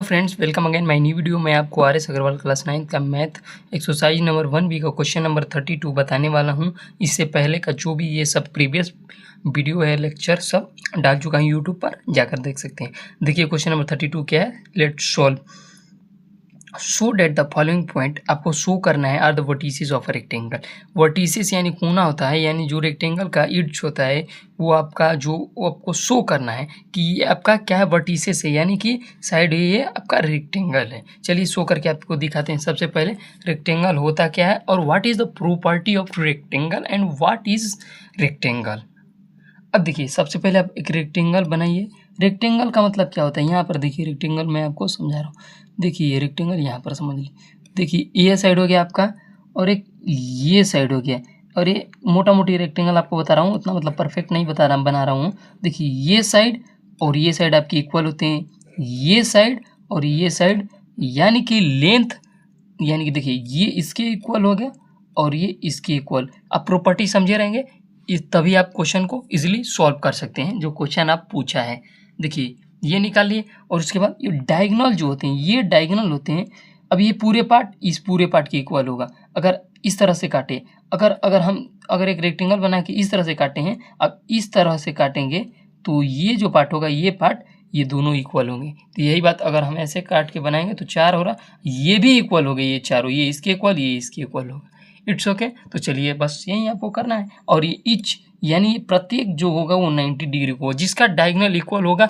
Friends, welcome again my new video में आपको R S Agarwal class 9 का मैथ एक्सरसाइज नंबर 1B का question number 32 बताने वाला हूं। इससे पहले का जो भी ये सब प्रीवियस वीडियो है, लेक्चर सब डाल चुका हूं यूट्यूब पर, जाकर देख सकते हैं। देखिए क्वेश्चन नंबर 32 क्या है, let's solve. Show that the following point, आपको शो करना है are the vertices of rectangle. Vertices यानी कोना होता है, यानी जो रेक्टेंगल का एड्ज होता है वो आपका वो आपको शो करना है कि ये आपका क्या है, वर्टिसेस है, यानी कि साइड ये आपका रेक्टेंगल है। चलिए शो करके आपको दिखाते हैं। सबसे पहले रेक्टेंगल होता क्या है और what is the property of rectangle and what is rectangle. अब देखिए सबसे पहले आप एक रेक्टेंगल बनाइए। रेक्टेंगल का मतलब क्या होता है, यहाँ पर देखिए रेक्टेंगल मैं आपको समझा रहा हूँ। देखिए ये रेक्टेंगल यहाँ पर समझ लीजिए। देखिए ये साइड हो गया आपका और एक ये साइड हो गया, और ये मोटा मोटी रेक्टेंगल आपको बता रहा हूँ, उतना मतलब परफेक्ट नहीं बना रहा हूँ। देखिए ये साइड और ये साइड आपके इक्वल होते हैं, ये साइड और ये साइड, यानी कि लेंथ, यानी कि देखिए ये इसके इक्वल हो गया और ये इसके इक्वल। आप प्रॉपर्टी समझे रहेंगे तभी आप क्वेश्चन को इजीली सॉल्व कर सकते हैं जो क्वेश्चन आप पूछा है। देखिए ये निकाल लिए और उसके बाद ये डायगोनल जो होते हैं, ये डायगोनल होते हैं। अब ये पूरे पार्ट इस पूरे पार्ट के इक्वल होगा अगर इस तरह से काटे। अगर एक रेक्टेंगल बना के इस तरह से काटे हैं, अब इस तरह से काटेंगे तो ये जो पार्ट होगा, ये पार्ट, ये दोनों इक्वल होंगे। तो यही बात अगर हम ऐसे काट के बनाएंगे तो 4 हो रहा, ये भी इक्वल हो गए, ये चारों, ये इसके इक्वल, ये इसके इक्वल होगा। It's okay. तो चलिए बस यही आपको करना है। और ये ईच यानी प्रत्येक जो होगा वो 90 डिग्री को, जिसका डायगोनल इक्वल होगा,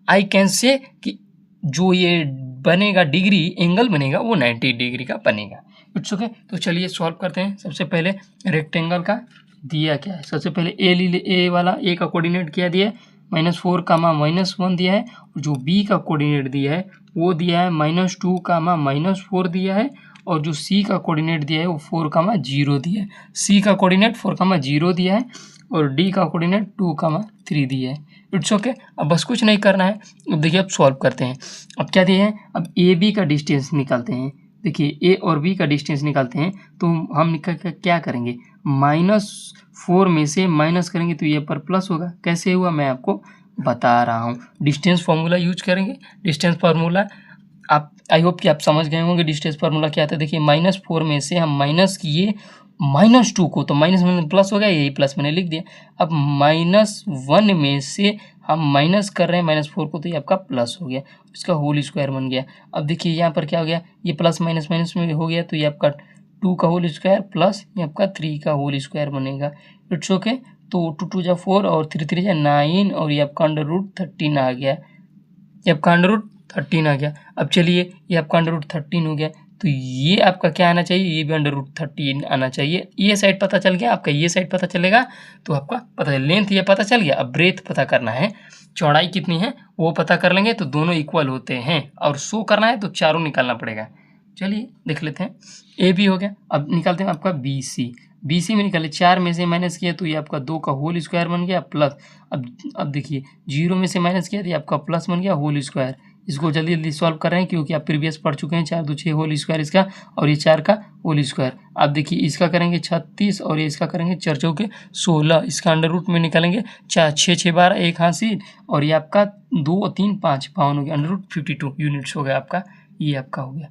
आई कैन से कि जो ये बनेगा डिग्री एंगल बनेगा वो 90 डिग्री का बनेगा। It's okay. तो चलिए सॉल्व करते हैं। सबसे पहले रेक्टेंगल का दिया क्या है, सबसे पहले ए वाला, ए का कोऑर्डिनेट क्या दिया है, -4 -1 दिया है। और जो बी का कोऑर्डिनेट दिया है वो दिया है -2 -4 दिया है। और जो सी का कोऑर्डिनेट दिया है वो 4 0 दिया है। सी का कोऑर्डिनेट 4 0 दिया है और डी का कोऑर्डिनेट 2 3 दिया है। It's okay. अब बस कुछ नहीं करना है। अब देखिए अब सॉल्व करते हैं। अब क्या दिया है, अब ए बी का डिस्टेंस निकालते हैं। देखिए ए और बी का डिस्टेंस निकालते हैं तो हम क्या करेंगे, -4 में से माइनस करेंगे तो ये पर प्लस होगा। कैसे हुआ मैं आपको बता रहा हूँ। डिस्टेंस फार्मूला यूज करेंगे। डिस्टेंस फार्मूला आप, आई होप कि आप समझ गए होंगे डिस्टेंस फार्मूला क्या था। देखिए -4 में से हम माइनस किए -2 को, तो माइनस में प्लस हो गया, यही प्लस मैंने लिख दिया। अब -1 में से हम माइनस कर रहे हैं -4 को, तो ये आपका प्लस हो गया, इसका होल स्क्वायर बन गया। अब देखिए यहाँ पर क्या हो गया, ये प्लस माइनस माइनस में हो गया, तो ये आपका 2 का होल स्क्वायर प्लस ये आपका 3 का होल स्क्वायर बनेगा। It's okay. तो 2 2 जा 4 और 3 3 जा 9 और ये आपका √13 आ गया। ये आपका √13 आ गया। अब चलिए ये आपका √13 हो गया, तो ये आपका क्या आना चाहिए, ये भी √13 आना चाहिए। ये साइड पता चल गया आपका, ये साइड पता चलेगा तो आपका पता है, लेंथ ये पता चल गया। अब ब्रेथ पता करना है, चौड़ाई कितनी है वो पता कर लेंगे तो दोनों इक्वल होते हैं। और शो करना है तो चारों निकालना पड़ेगा। चलिए देख लेते हैं। ए बी हो गया, अब निकालते हैं आपका बी सी। बी सी में निकाले, 4 में से माइनस किया तो ये आपका 2 का होल स्क्वायर बन गया प्लस। अब देखिए 0 में से माइनस किया तो ये आपका प्लस बन गया होल स्क्वायर। इसको जल्दी जल्दी सॉल्व कर रहे हैं क्योंकि आप प्रीवियस पढ़ चुके हैं। 4 2 6 होल स्क्वायर इसका, और ये 4 का होल स्क्वायर। आप देखिए इसका करेंगे 36 और ये इसका करेंगे 4 चौके 16। इसका अंडर रूट में निकालेंगे 4 6 6 12, एक हासिल, और ये आपका 2 3 5 52 हो गया, √52 यूनिट्स हो गया आपका, ये आपका हो गया।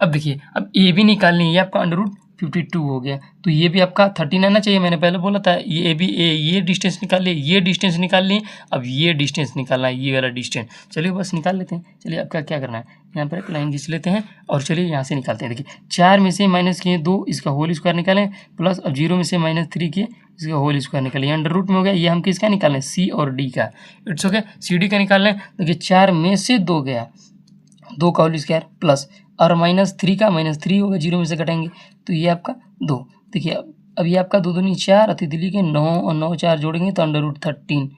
अब देखिए अब ए भी निकालनी है, ये आपका √52 हो गया, तो ये भी आपका 13 आना चाहिए। मैंने पहले बोला था ये ए बी, ये डिस्टेंस निकाल लिए, ये डिस्टेंस निकाल लिए। अब ये डिस्टेंस निकालना है, ये वाला डिस्टेंस। चलिए बस निकाल लेते हैं। चलिए आपका क्या करना है, यहाँ पर एक लाइन खींच लेते हैं और चलिए यहाँ से निकालते हैं। देखिए 4 में से माइनस किए 2, इसका होल स्क्वायर निकालें, प्लस अब 0 में से -3 किए, इसका होल स्क्वायर निकालें, अंडर रूट में हो गया। ये हम किसका निकाल लें, सी और डी का। इट्स ओके, सी डी का निकाल लें। देखिए 4 में से 2 गया, 2 का होल स्क्वायर प्लस, और -3 का -3 होगा, 0 में से घटाएंगे तो ये आपका 2। देखिए अब ये आपका 2 दूनी 4, अतिदिली के 9 और 9 4 जोड़ेंगे तो √13।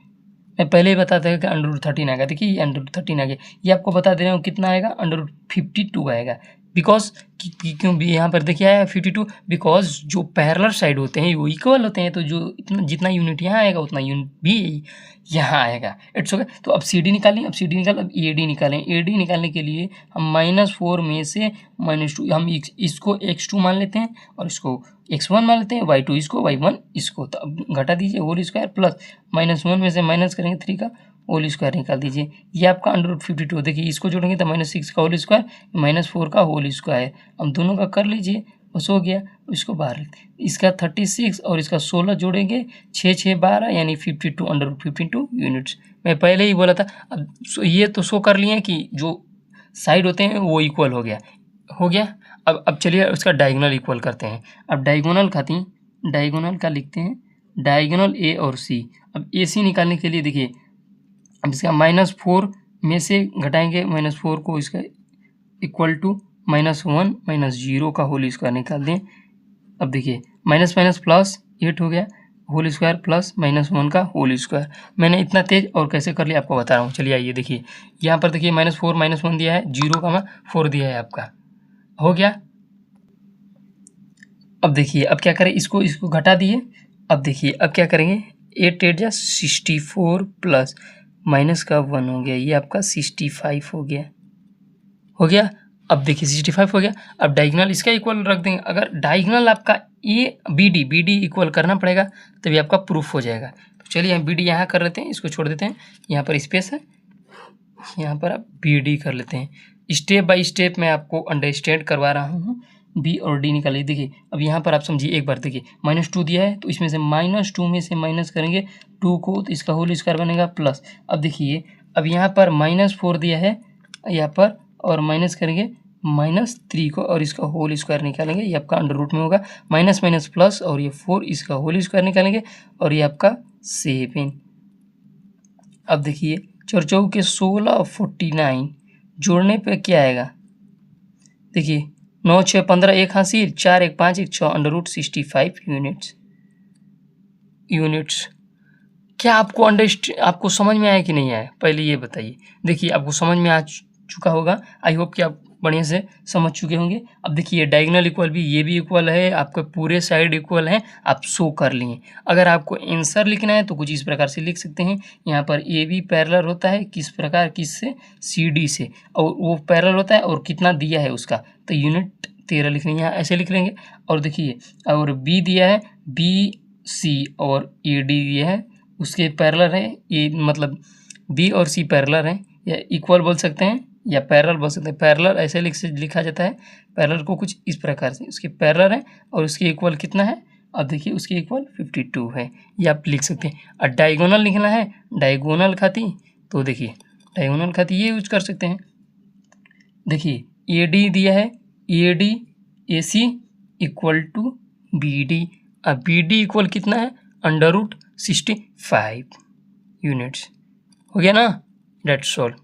मैं पहले ही बता था कि √13 आएगा। देखिए ये √13 आ गया। ये आपको बता दे रहा हूँ कितना आएगा, √52 आएगा। बिकॉज क्यों भी यहाँ पर देखिए आया 52, बिकॉज जो पैरेलल साइड होते हैं वो इक्वल होते हैं, तो जो जितना यूनिट यहाँ आएगा उतना यूनिट भी यहाँ आएगा। It's okay. तो अब सी डी निकालें, अब सी डी निकाल, अब ए डी निकालें। ए डी निकालने के लिए हम -4 में से -2, हम इसको x2 मान लेते हैं और इसको x1 मान लेते हैं, y2 इसको, y1 इसको। तो अब घटा दीजिए होल स्क्वायर प्लस, -1 में से माइनस करेंगे 3 का होल स्क्वायर निकाल दीजिए। ये आपका √52। देखिए इसको जोड़ेंगे तो -6 का होल स्क्वायर -4 का होल स्क्वायर। अब दोनों का कर लीजिए, बस हो गया। इसको बाहर रखते हैं। इसका 36 और इसका 16 जोड़ेंगे, 6 6 12 यानी 52 √52 यूनिट्स। मैं पहले ही बोला था। अब ये तो शो कर लिए कि जो साइड होते हैं वो इक्वल हो गया। अब चलिए उसका डायगोनल इक्वल करते हैं। अब डायगोनल का लिखते हैं, डायगोनल ए और सी। अब ए सी निकालने के लिए देखिए, अब इसका -4 में से घटाएंगे -4 को, इसका इक्वल टू -1 -0 का होल स्क्वायर निकाल दें। अब देखिए माइनस माइनस प्लस 8 हो गया, होल स्क्वायर प्लस -1 का होल स्क्वायर। मैंने इतना तेज और कैसे कर लिया आपको बता रहा हूँ। चलिए आइए देखिए, यहाँ पर देखिए -4 -1 दिया है, 0,4 दिया है आपका, हो गया। अब देखिए अब क्या करें, इसको घटा दिए। अब देखिए अब क्या करेंगे, 8 8 जा 64 प्लस माइनस का 1 हो गया, ये आपका 65 हो गया। अब देखिए 65 हो गया। अब डायगोनल इसका इक्वल रख देंगे। अगर डायगोनल आपका ए बी डी इक्वल करना पड़ेगा तभी आपका प्रूफ हो जाएगा। तो चलिए हम बी डी यहाँ कर लेते हैं, इसको छोड़ देते हैं, यहाँ पर स्पेस है, यहाँ पर आप बी डी कर लेते हैं। स्टेप बाय स्टेप मैं आपको अंडरस्टैंड करवा रहा हूँ। बी और डी निकालिए। देखिए अब यहाँ पर आप समझिए, एक बार देखिए -2 दिया है तो इसमें से -2 में से माइनस करेंगे 2 को, तो इसका होल स्क्वायर बनेगा प्लस। अब देखिए अब यहाँ पर -4 दिया है यहाँ पर, और माइनस करेंगे -3 को और इसका होल स्क्वायर निकालेंगे, ये आपका अंडर रूट में होगा। माइनस माइनस प्लस और ये 4, इसका होल स्क्वायर निकालेंगे और ये आपका 7। अब देखिए 4 4 के 16 और 49 जोड़ने पे क्या आएगा, देखिए 9 6 15 1 हासिल, 4 1 5 1 6 √65 यूनिट्स। क्या आपको समझ में आया कि नहीं आया, पहले ये बताइए। देखिए आपको समझ में आ चुका होगा, आई होप कि आप बढ़िया से समझ चुके होंगे। अब देखिए डायगोनल इक्वल भी, ये भी इक्वल है, आपके पूरे साइड इक्वल हैं, आप शो कर लिए। अगर आपको आंसर लिखना है तो कुछ इस प्रकार से लिख सकते हैं। यहाँ पर ए बी पैरेलल होता है, किस प्रकार, किससे, सी डी से, और वो पैरेलल होता है और कितना दिया है उसका, तो यूनिट 13 लिख लेंगे, यहाँ ऐसे लिख लेंगे। और देखिए और बी दिया है, बी सी और ए डी दिया है, उसके पैरेलल है, ये मतलब बी और सी पैरेलल हैं, या इक्वल बोल सकते हैं या पैरेलल बोल सकते हैं। पैरेलल ऐसे लिखा जाता है, पैरेलल को कुछ इस प्रकार से, उसके पैरेलल है और उसके इक्वल कितना है, अब देखिए उसके इक्वल 52 है, ये आप लिख सकते हैं। और डायगोनल लिखना है, डायगोनल खाती, तो देखिए डायगोनल खाती ये यूज कर सकते हैं। देखिए ए डी दिया है, A D A C equal to B D, अब बी डी इक्वल कितना है, √65 यूनिट्स। हो गया ना, डेट्स ऑल।